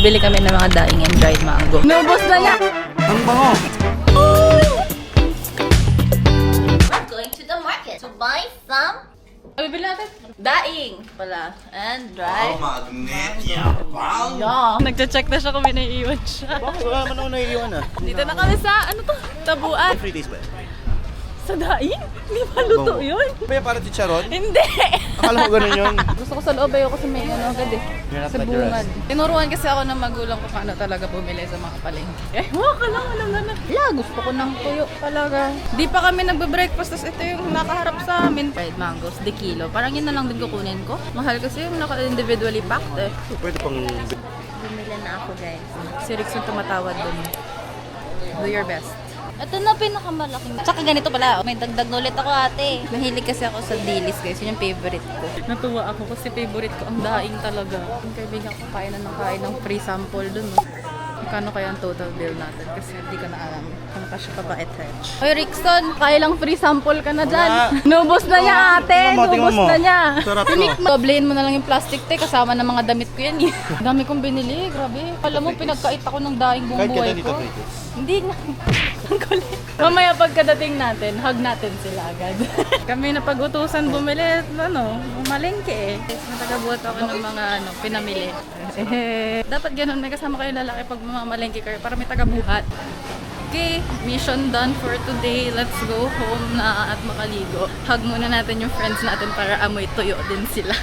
Bibili kami ng mga daing and dried mango. Nubos na niya! Ang bango! We're going to the market to buy some... Bibili natin daing pala and dried. Magnet! Yabang! Yeah. Nagche-check na siya kung may naiiwan siya. Bakit? Wala naman ako naiiwan ah. Dito na kami sa, ano to? Tabuan. 3 days ba? Sa daing? Hindi pa luto yun. Kaya para chicharon? Hindi. Akala ko ganun yun. Gusto ko sa loob ayoko kasi may ano agad eh. You're not Sa like the bungad. rest. Tinuruan kasi ako ng magulang ko paano talaga bumili sa mga palengke. Eh, waka lang, alam na na. Wala, gusto ko ng tuyo talaga. Di pa kami nagbe-breakfast, tapos ito yung nakaharap sa amin. Fried mangoes, de kilo. Parang yun na lang din kukunin ko. Mahal kasi yung naka-individually packed eh. Pwede pang... Bumili na ako guys. Si Rickson tumatawad dun. Do your best. Ito na pinakamalaking. Tsaka ganito pala, may dagdag na ulit ako ate. Mahilig kasi ako sa dilis guys, yun yung favorite ko. Natuwa ako kasi favorite ko ang daing talaga. Yung kaibigan ko kain ng free sample dun. No? Magkano kaya ang total bill natin? Kasi hindi ko na alam kung kasya pa ba etretch. Hoy Rickson, kaya lang free sample ka na dyan. Nubos na niya ate, nubos na niya. Sarap to. Doblein mo na lang yung plastic te, kasama ng mga damit ko yan eh. Dami kong binili, grabe. Alam mo, pinagkait ako ng daing buong Kahit buhay ka dito ko. 3 days. Hindi na. Ang kulit. Mamaya pagkadating natin, hug natin sila agad. Kami na pag-utusan bumili, malengke eh. Natagabuhat ako ng mga pinamili. Dapat ganun, may kasama kayo lalaki pag mamamalengke kayo para may tagabuhat. Okay, mission done for today. Let's go home na at makaligo. Hug muna natin yung friends natin para amoy tuyo din sila.